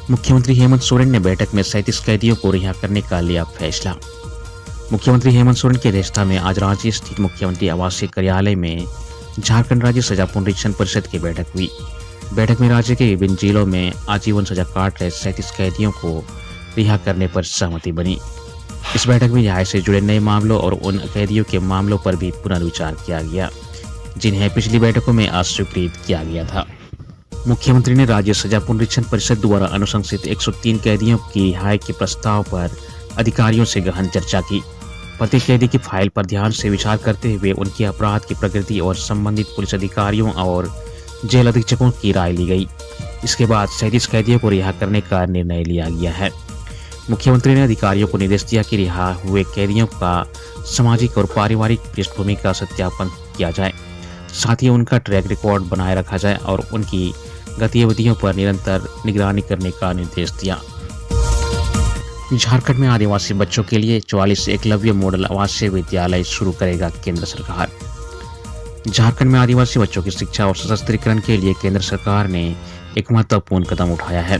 मुख्यमंत्री हेमंत सोरेन ने बैठक में 37 कैदियों को रिहा करने का लिया फैसला। मुख्यमंत्री हेमंत सोरेन की अध्यक्षता में आज रांची स्थित मुख्यमंत्री आवासीय कार्यालय में झारखंड राज्य सजा पुनरीक्षण परिषद की बैठक हुई। बैठक में राज्य के विभिन्न जिलों में आजीवन सजा काट रहे 37 कैदियों को रिहा करने पर सहमति बनी। इस बैठक में रिहाई से जुड़े नए मामलों और उन कैदियों के मामलों पर भी पुनर्विचार किया गया जिन्हें पिछली बैठकों में अस्वीकृत किया गया था। मुख्यमंत्री ने राज्य सजा पुनरीक्षण परिषद द्वारा अनुशंसित 103 कैदियों की रिहाई के प्रस्ताव पर अधिकारियों से गहन चर्चा की। प्रत्येक कैदी की फाइल पर ध्यान से विचार करते हुए उनके अपराध की प्रकृति और संबंधित पुलिस अधिकारियों और जेल अधीक्षकों की राय ली गई। इसके बाद 37 कैदियों को रिहा करने का निर्णय लिया गया है। मुख्यमंत्री ने अधिकारियों को निर्देश दिया कि रिहा हुए कैदियों का सामाजिक और पारिवारिक पृष्ठभूमि का सत्यापन किया जाए, साथ ही उनका ट्रैक रिकॉर्ड बनाए रखा जाए और उनकी गतिविधियों पर निरंतर निगरानी करने का निर्देश दिया। झारखंड में आदिवासी बच्चों के लिए 44 एकलव्य मॉडल आवासीय विद्यालय शुरू करेगा केंद्र सरकार। झारखंड में आदिवासी बच्चों की शिक्षा और सशक्तिकरण के लिए केंद्र सरकार ने एक महत्वपूर्ण कदम उठाया है।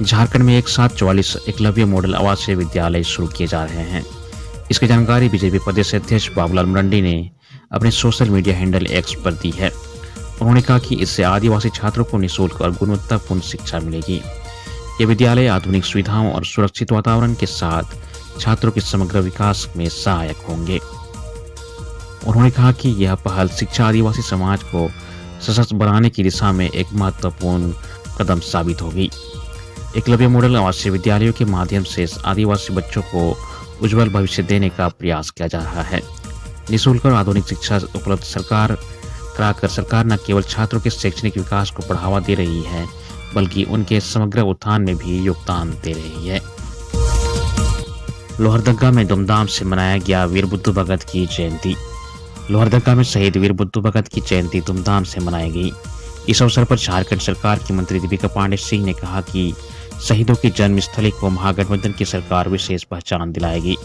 झारखंड में एक साथ 44 एकलव्य मॉडल आवासीय विद्यालय शुरू किए जा रहे हैं। इसकी जानकारी बीजेपी प्रदेश अध्यक्ष बाबूलाल मरांडी ने अपने सोशल मीडिया हैंडल एक्स पर दी है। उन्होंने कहा कि इससे आदिवासी छात्रों को निःशुल्क और गुणवत्तापूर्ण शिक्षा मिलेगी। ये विद्यालय आधुनिक सुविधाओं और सुरक्षित वातावरण के साथ छात्रों के समग्र विकास में सहायक होंगे। उन्होंने कहा कि यह पहल शिक्षा आदिवासी समाज को सशक्त बनाने की दिशा में एक महत्वपूर्ण कदम साबित होगी। एकलव्य मॉडल आवासीय विद्यालयों के माध्यम से आदिवासी बच्चों को उज्जवल भविष्य देने का प्रयास किया जा रहा है। निःशुल्क और आधुनिक शिक्षा उपलब्ध कराकर सरकार न केवल छात्रों के शैक्षणिक विकास को बढ़ावा दे रही है बल्कि उनके समग्र उत्थान में भी योगदान दे रही है। लोहरदगा में धूमधाम से मनाया गया वीर बुद्धू भगत की जयंती। लोहरदगा में शहीद वीर बुद्धू भगत की जयंती धूमधाम से मनाई गई। इस अवसर पर झारखंड सरकार की मंत्री दीपिका पांडे सिंह ने कहा कि शहीदों की जन्मस्थली को महागठबंधन की सरकार विशेष पहचान दिलाएगी।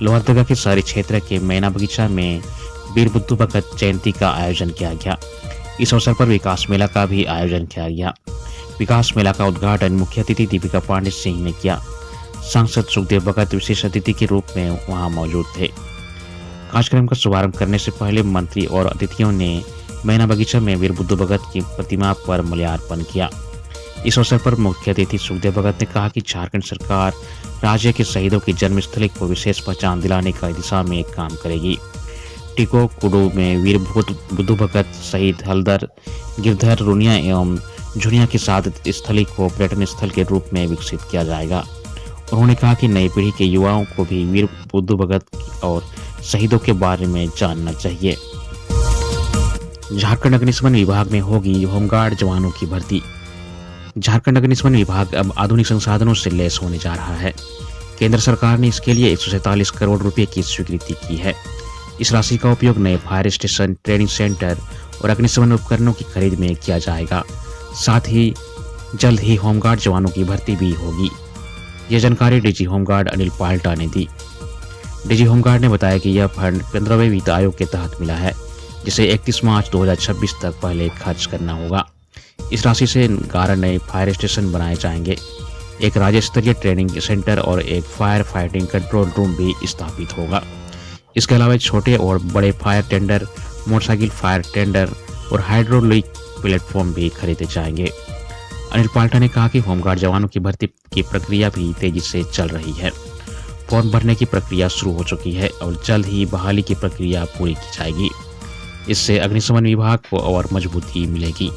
लोहरदगा के शहरी क्षेत्र के मैना बगीचा में वीर बुद्धू भगत जयंती का आयोजन किया गया। इस अवसर पर विकास मेला का भी आयोजन किया गया। विकास मेला का उद्घाटन मुख्य अतिथि दीपिका पांडे सिंह ने किया। सांसद सुखदेव भगत विशेष अतिथि के रूप में वहां मौजूद थे। कार्यक्रम का शुभारंभ करने से पहले मंत्री और अतिथियों ने मैना बगीचा में वीर बुद्धू भगत की प्रतिमा पर माल्यार्पण किया। इस अवसर पर मुख्य अतिथि सुखदेव भगत ने कहा कि झारखंड सरकार राज्य के शहीदों की जन्मस्थली को विशेष पहचान दिलाने की दिशा में काम करेगी। टिको कुडू में वीर बुद्धू भगत शहीद हलदर गिरधर रुनिया एवं झुनिया की शहादत स्थली को पर्यटन स्थल के रूप में विकसित किया जाएगा। उन्होंने कहा कि नई पीढ़ी के युवाओं को भी वीर बुद्धू भगत और शहीदों के बारे में जानना चाहिए। झारखंड अग्निशमन विभाग में होगी होमगार्ड जवानों की भर्ती। झारखंड अग्निशमन विभाग अब आधुनिक संसाधनों से लैस होने जा रहा है। केंद्र सरकार ने इसके लिए 147 करोड़ रुपए की स्वीकृति की है। इस राशि का उपयोग नए फायर स्टेशन, ट्रेनिंग सेंटर और अग्निशमन उपकरणों की खरीद में किया जाएगा। साथ ही जल्द ही होमगार्ड जवानों की भर्ती भी होगी। यह जानकारी डीजी होमगार्ड अनिल पाल्टा ने दी। डीजी होमगार्ड ने बताया कि यह फंड 15वें वित्त आयोग के तहत मिला है, जिसे 31 मार्च 2026 तक पहले खर्च करना होगा। इस राशि से 11 नए फायर स्टेशन बनाए जाएंगे, एक राज्य स्तरीय ट्रेनिंग सेंटर और एक फायर फाइटिंग कंट्रोल रूम भी स्थापित होगा। इसके अलावा छोटे और बड़े fire tender, motorcycle fire tender और हाइड्रोलिक प्लेटफॉर्म भी खरीदे जाएंगे। अनिल पाल्टा ने कहा कि होमगार्ड जवानों की भर्ती की प्रक्रिया भी तेजी से चल रही है। फॉर्म भरने की प्रक्रिया शुरू हो चुकी है और जल्द ही बहाली की प्रक्रिया पूरी की जाएगी। इससे अग्निशमन विभाग को और मजबूती मिलेगी।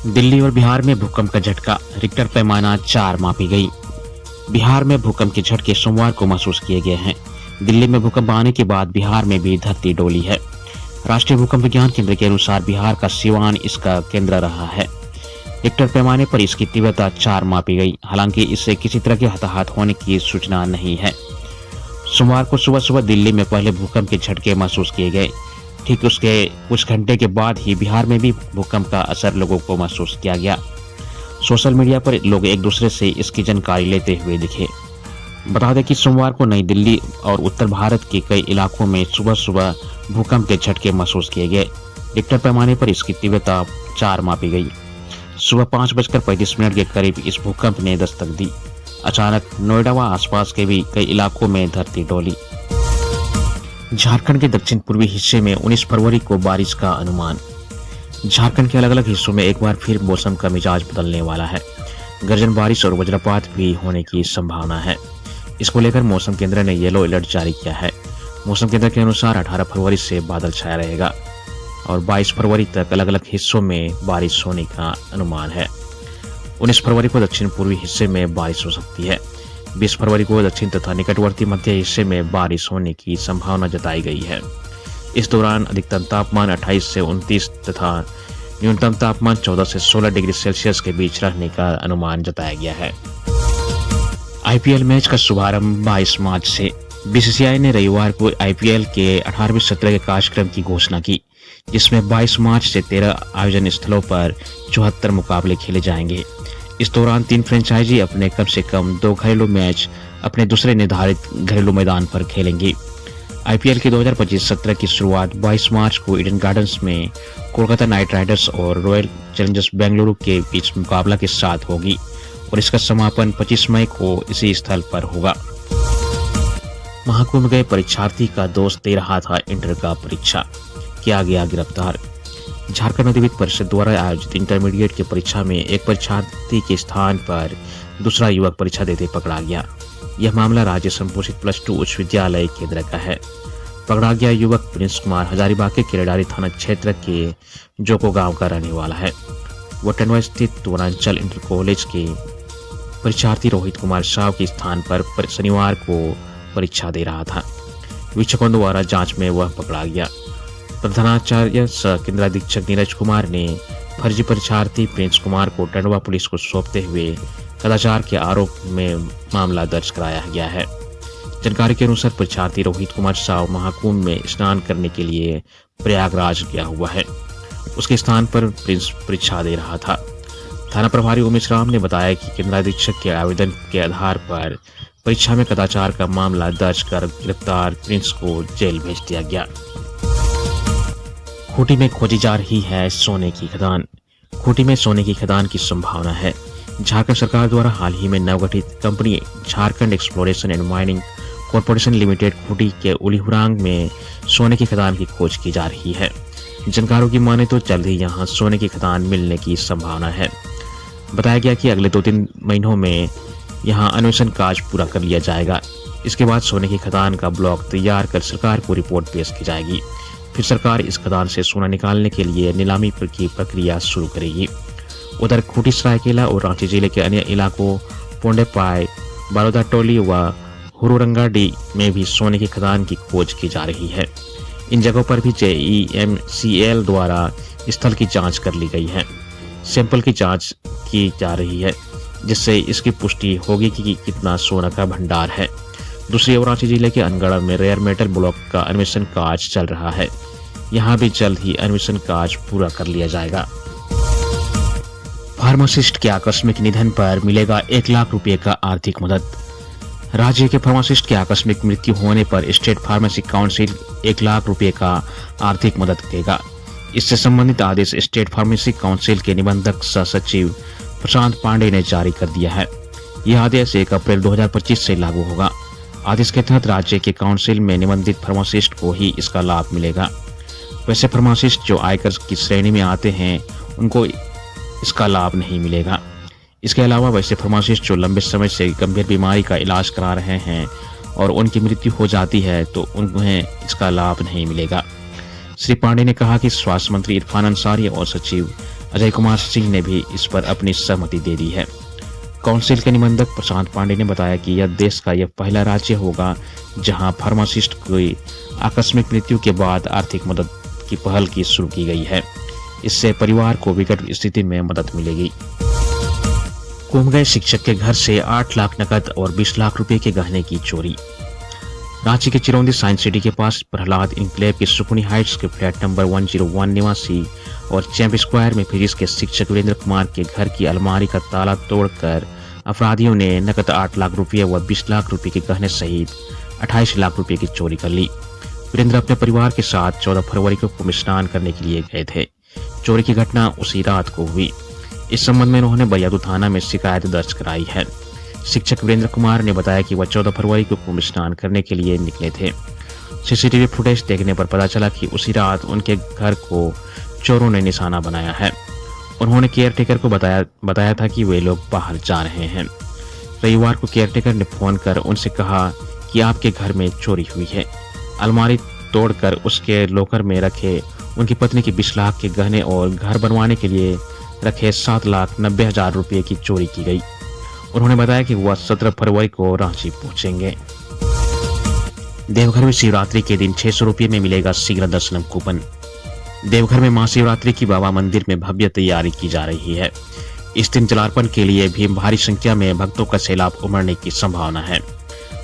दिल्ली और बिहार में भूकंप का झटका, रिक्टर पैमाना 4 मापी गई। बिहार में भूकंप के झटके सोमवार को महसूस किए गए हैं। दिल्ली में भूकंप आने के बाद बिहार में भी धरती डोली है। राष्ट्रीय भूकंप विज्ञान केंद्र के अनुसार बिहार का सिवान इसका केंद्र रहा है। रिक्टर पैमाने पर इसकी तीव्रता 4 मापी गई। हालांकि इससे किसी तरह के हताहत होने की सूचना नहीं है। सोमवार को सुबह दिल्ली में पहले भूकंप के झटके महसूस किए गए। ठीक उसके कुछ घंटे के बाद ही बिहार में भी भूकंप का असर लोगों को महसूस किया गया। सोशल मीडिया पर लोग एक दूसरे से इसकी जानकारी लेते हुए दिखे। बता दें कि सोमवार को नई दिल्ली और उत्तर भारत के कई इलाकों में सुबह भूकंप के झटके महसूस किए गए। रिक्टर पैमाने पर इसकी तीव्रता 4 मापी गई। सुबह 5:35 के करीब इस भूकंप ने दस्तक दी। अचानक नोएडा व आसपास के भी कई इलाकों में धरती डोली। झारखंड के दक्षिण पूर्वी हिस्से में 19 फरवरी को बारिश का अनुमान। झारखंड के अलग अलग हिस्सों में एक बार फिर मौसम का मिजाज बदलने वाला है। गर्जन बारिश और वज्रपात भी होने की संभावना है। इसको लेकर मौसम केंद्र ने येलो अलर्ट जारी किया है। मौसम केंद्र के अनुसार 18 फरवरी से बादल छाया रहेगा और 22 फरवरी तक अलग अलग हिस्सों में बारिश होने का अनुमान है। 19 फरवरी को दक्षिण पूर्वी हिस्से में बारिश हो सकती है। 20 फरवरी को दक्षिण तथा निकटवर्ती मध्य हिस्से में बारिश होने की संभावना जताई गई है। इस दौरान अधिकतम तापमान 28 से 29 तथा न्यूनतम तापमान 14 से 16 डिग्री सेल्सियस के बीच रहने का अनुमान जताया गया है। आईपीएल मैच का शुभारंभ 22 मार्च से। बीसीसीआई ने रविवार को आईपीएल के 18वें सत्र के कार्यक्रम की घोषणा की, जिसमें 22 मार्च से 13 आयोजन स्थलों पर 74 मुकाबले खेले जाएंगे। इस दौरान 3 फ्रेंचाइजी अपने कम से कम 2 घरेलू मैच अपने दूसरे निर्धारित घरेलू मैदान पर खेलेंगी। आईपीएल के 2025 सत्र की शुरुआत 22 मार्च को ईडन गार्डन्स में कोलकाता नाइट राइडर्स और रॉयल चैलेंजर्स बेंगलुरु के बीच मुकाबला के साथ होगी और इसका समापन 25 मई को इसी स्थल पर होगा। महाकुंभ गए परीक्षार्थी का दोस्त दे रहा था इंटर का परीक्षा, किया गया गिरफ्तार। झारखंड मध्य वित्त परिषद द्वारा आयोजित इंटरमीडिएट की परीक्षा में एक परीक्षार्थी के स्थान पर दूसरा युवक परीक्षा देते पकड़ा गया। यह मामला राज्य संपोषित +2 उच्च विद्यालय केंद्र का है। पकड़ा गया युवक प्रिंस कुमार हजारीबाग के केरेडारी थाना क्षेत्र के जोको गांव का रहने वाला है। वह टंडवा स्थित वनांचल इंटर कॉलेज के परीक्षार्थी रोहित कुमार साव के स्थान पर शनिवार को परीक्षा दे रहा था। वीक्षकों द्वारा जांच में वह पकड़ा गया। प्रधानाचार्य सह केंद्राधीक्षक नीरज कुमार ने फर्जी परीक्षार्थी प्रिंस कुमार को टंडवा पुलिस को सौंपते हुए कदाचार के आरोप में मामला दर्ज कराया गया है। जानकारी के अनुसार परीक्षार्थी रोहित कुमार साव महाकुंभ में स्नान करने के लिए प्रयागराज गया हुआ है। उसके स्थान पर प्रिंस परीक्षा दे रहा था। थाना प्रभारी उमेश राम ने बताया कि केंद्राधीक्षक के आवेदन के आधार पर परीक्षा में कदाचार का मामला दर्ज कर गिरफ्तार प्रिंस को जेल भेज दिया गया। खूंटी में खोजी जा रही है सोने की खदान। खूंटी में सोने की खदान की संभावना है। झारखंड सरकार द्वारा हाल ही में नवगठित company Jharkhand exploration and mining corporation limited Khunti के उलीहुरांग में सोने की खदान की खोज की जा रही है। जानकारों की माने तो जल्द ही यहां सोने की खदान मिलने की संभावना है। बताया गया कि अगले 2-3 महीनों में यहां अन्वेषण कार्य पूरा कर लिया जाएगा। इसके बाद सोने की खदान का ब्लॉक तैयार कर सरकार को रिपोर्ट पेश की जाएगी। फिर सरकार इस खदान से सोना निकालने के लिए नीलामी की प्रक्रिया शुरू करेगी। उधर खूंटी, सरायकेला और रांची जिले के अन्य इलाकों पोंडेपाय, बारोदा टोली व हुरुरंगाडी में भी सोने की खदान की खोज की जा रही है। इन जगहों पर भी JEMCL द्वारा स्थल की जांच कर ली गई है। सैंपल की जांच की जा रही है, जिससे इसकी पुष्टि होगी कि कितना सोना का भंडार है। दूसरी ओर रांची जिले के अनगढ़ में रेयर मेटल ब्लॉक का अन्वेषण कार्य चल रहा है। यहां भी जल्द ही अन्वेषण कार्य पूरा कर लिया जाएगा। फार्मासिस्ट के आकस्मिक निधन पर मिलेगा 1 लाख रुपए का आर्थिक मदद। राज्य के फार्मासिस्ट की आकस्मिक मृत्यु होने पर स्टेट फार्मेसी काउंसिल 1 लाख रुपए का आर्थिक मदद देगा। इससे संबंधित आदेश स्टेट फार्मेसी काउंसिल के निबंधक सह सचिव प्रशांत पांडे ने जारी कर दिया है। यह आदेश 1 अप्रैल 2025 से लागू होगा। आदेश के तहत राज्य के काउंसिल में निबंधित फार्मासिस्ट को ही इसका लाभ मिलेगा। वैसे फार्मासिस्ट जो आयकर की श्रेणी में आते हैं उनको इसका लाभ नहीं मिलेगा। इसके अलावा वैसे फार्मासिस्ट जो लंबे समय से गंभीर बीमारी का इलाज करा रहे हैं और उनकी मृत्यु हो जाती है तो उन्हें इसका लाभ नहीं मिलेगा। श्री पांडे ने कहा कि स्वास्थ्य मंत्री इरफान अंसारी और सचिव अजय कुमार सिंह ने भी इस पर अपनी सहमति दे दी है। काउंसिल के निबंधक प्रशांत पांडे ने बताया कि यह देश का यह पहला राज्य होगा जहां फार्मासिस्ट की आकस्मिक मृत्यु के बाद आर्थिक मदद की पहल की शुरू की गई है। इससे परिवार को विकट स्थिति में मदद मिलेगी। गुम गए शिक्षक के घर से 8 लाख नकद और 20 लाख रुपए के गहने की चोरी। रांची के चिरौंदी साइंस सिटी के पास प्रहलाद इनक्लेव के सुकुनी हाइट्स के फ्लैट नंबर 101 निवासी और चैंप स्क्वायर में फिजिक्स के शिक्षक वीरेंद्र कुमार के घर की अलमारी का ताला तोड़कर अपराधियों ने नकद 8 लाख रुपये व 20 लाख रुपए के गहने सहित 28 लाख रुपए की चोरी कर ली। वीरेंद्र अपने परिवार के साथ 14 फरवरी को कुंभ स्नान करने के लिए गए थे। चोरी की घटना उसी रात को हुई। इस संबंध में उन्होंने बैयादू थाना में शिकायत दर्ज कराई है। शिक्षक वीरेंद्र कुमार ने बताया कि वह 14 फरवरी को कुंभ स्नान करने के लिए निकले थे। सीसीटीवी फुटेज देखने पर पता चला कि उसी रात उनके घर को चोरों ने निशाना बनाया है। उन्होंने केयरटेकर को बताया था कि वे लोग बाहर जा रहे हैं। रविवार को केयरटेकर ने फोन कर उनसे कहा कि आपके घर में चोरी हुई है। अलमारी तोड़कर उसके लॉकर में रखे उनकी पत्नी के 20 लाख के गहने और घर बनवाने के लिए रखे 7,90,000 रुपये की चोरी की गई। उन्होंने बताया कि वह 17 फरवरी को रांची पहुंचेंगे। देवघर में शिवरात्रि के दिन 600 रुपये में मिलेगा शीघ्र दर्शनम कूपन। देवघर में महाशिवरात्रि की बाबा मंदिर में भव्य तैयारी की जा रही है। इस दिन जलार्पण के लिए भी भारी संख्या में भक्तों का सैलाब उमड़ने की संभावना है।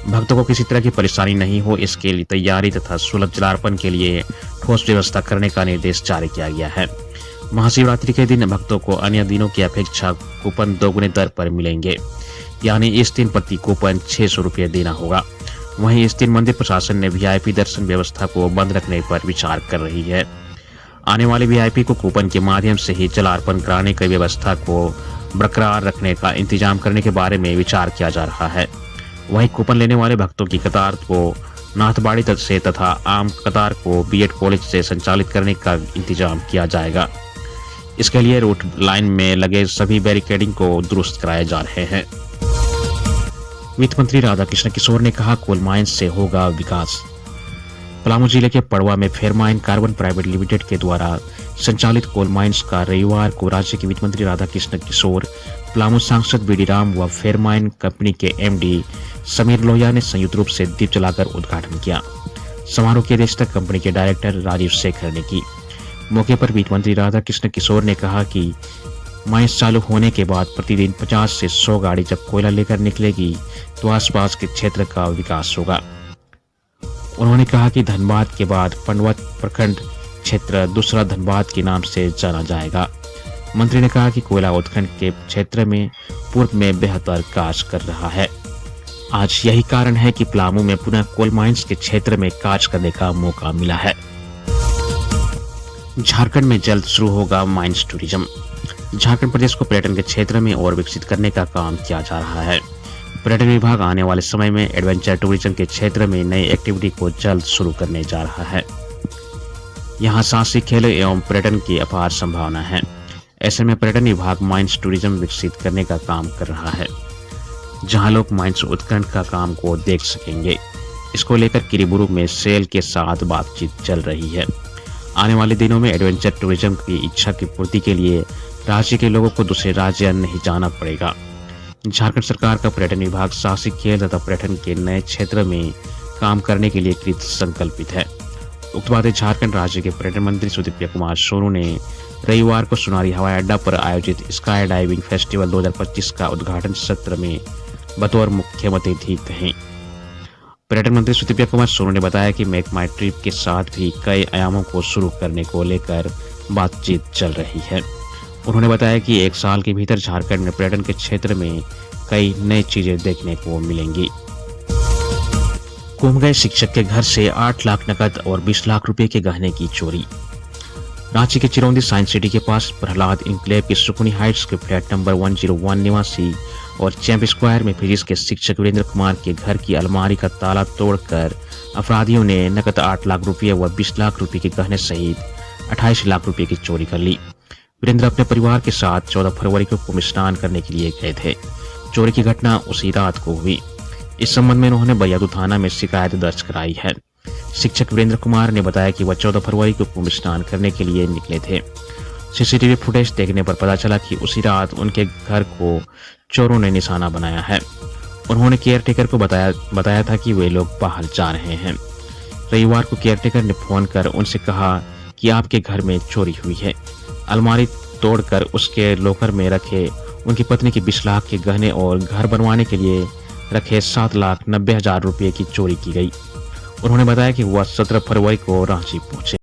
भक्तों को किसी तरह की परेशानी नहीं हो, इसके लिए तैयारी तथा सुलभ जलार्पण के लिए ठोस व्यवस्था करने का निर्देश जारी किया गया है। महाशिवरात्रि के दिन भक्तों को अन्य दिनों की अपेक्षा कूपन दोगुने दर पर मिलेंगे, यानी इस दिन प्रति कूपन 600 रुपये देना होगा। वहीं इस दिन मंदिर प्रशासन ने वीआईपी दर्शन व्यवस्था को बंद रखने पर विचार कर रही है। आने वाले वीआईपी को कूपन के माध्यम से ही जलार्पण कराने की व्यवस्था को बरकरार रखने का इंतजाम करने के बारे में विचार किया जा रहा है। वहीं कूपन लेने वाले भक्तों की कतार को नाथबाड़ी तक से तथा आम कतार को बीएड कॉलेज से संचालित करने का इंतजाम किया जाएगा। इसके लिए रूट लाइन में लगे सभी बैरिकेडिंग को दुरुस्त कराए जा रहे हैं। वित्त मंत्री राधाकृष्ण किशोर ने कहा, कोल माइंस से होगा विकास। पलामू जिले के पड़वा में फेरमाइन कार्बन प्राइवेट लिमिटेड के द्वारा संचालित कोल माइंस का रविवार को राज्य के वित्त मंत्री राधाकृष्ण किशोर, पलामू सांसद बीडी राम व फेरमाइन कंपनी के एमडी समीर लोहिया ने संयुक्त रूप से दीप जलाकर उद्घाटन किया। समारोह की अध्यक्षता कंपनी के डायरेक्टर राजीव शेखर ने की। मौके पर वित्त मंत्री राधाकृष्ण किशोर ने कहा कि माइंस चालू होने के बाद प्रतिदिन 50 से 100 गाड़ी जब कोयला लेकर निकलेगी तो आसपास के क्षेत्र का विकास होगा। उन्होंने कहा कि धनबाद के बाद पंडवा प्रखंड क्षेत्र दूसरा धनबाद के नाम से जाना जाएगा। मंत्री ने कहा कि कोयला उत्खनन के क्षेत्र में पूर्व में बेहतर कार्य कर रहा है। आज यही कारण है कि पलामू में पुनः कोल माइंस के क्षेत्र में कार्य करने का मौका मिला है। झारखंड में जल्द शुरू होगा माइंस टूरिज्म। झारखंड प्रदेश को पर्यटन के क्षेत्र में और विकसित करने का काम किया जा रहा है। पर्यटन विभाग आने वाले समय में एडवेंचर टूरिज्म के क्षेत्र में नई एक्टिविटी को जल्द शुरू करने जा रहा है। यहाँ साहसिक खेलों एवं पर्यटन की अपार संभावना है। ऐसे में पर्यटन विभाग माइंस टूरिज्म विकसित करने का काम कर रहा है, जहां लोग माइंस उत्खनन का काम को देख सकेंगे। इसको लेकर किरीबुरू में सेल के साथ बातचीत चल रही है। आने वाले दिनों में एडवेंचर टूरिज्म की इच्छा की पूर्ति के लिए राज्य के लोगों को दूसरे राज्य नहीं जाना पड़ेगा। झारखंड सरकार का पर्यटन विभाग साहसिक खेल तथा पर्यटन के नए क्षेत्र में काम करने के लिए कृत संकल्पित है। उक्त बातें झारखंड राज्य के पर्यटन मंत्री सुदीप्य कुमार सोनू ने रविवार को सोनारी हवाई अड्डा पर आयोजित स्काई डाइविंग फेस्टिवल 2025 का उद्घाटन सत्र में बतौर मुख्य अतिथि कहीं। पर्यटन मंत्री सुदीप्य कुमार सोनू ने बताया कि मेक माई ट्रिप के साथ भी कई आयामों को शुरू करने को लेकर बातचीत चल रही है। उन्होंने बताया कि 1 साल के भीतर झारखंड में पर्यटन के क्षेत्र में कई नई चीजें देखने को मिलेंगी। गुम गए शिक्षक के घर से 8 लाख नकद और 20 लाख रुपए के गहने की चोरी। रांची के चिरौंदी साइंस सिटी के पास प्रहलाद इंक्लेव के सुकुनी हाइट्स के फ्लैट नंबर 101 निवासी और चैंप स्क्वायर में फिजिक्स के शिक्षक वीरेंद्र कुमार के घर की अलमारी का ताला तोड़कर अपराधियों ने नकद 8 लाख रुपये व 20 लाख रुपए के गहने सहित 28 लाख रुपए की चोरी कर ली। वीरेंद्र अपने परिवार के साथ 14 फरवरी को कुंभ स्नान करने के लिए गए थे। चोरी की घटना उसी रात को हुई। इस संबंध में उन्होंने बैयादू थाना में शिकायत दर्ज कराई है। शिक्षक वीरेंद्र कुमार ने बताया कि वह 14 फरवरी को कुंभ स्नान करने के लिए निकले थे। सीसीटीवी फुटेज देखने पर पता चला कि उसी रात उनके घर को चोरों ने निशाना बनाया है। उन्होंने केयरटेकर को बताया था कि वे लोग बाहर जा रहे हैं। रविवार को केयरटेकर ने फोन कर उनसे कहा कि आपके घर में चोरी हुई है। अलमारी तोड़कर उसके लॉकर में रखे उनकी पत्नी के 20 लाख के गहने और घर बनवाने के लिए रखे 7,90,000 रुपये की चोरी की गई। उन्होंने बताया कि वह 17 फरवरी को रांची पहुंचे।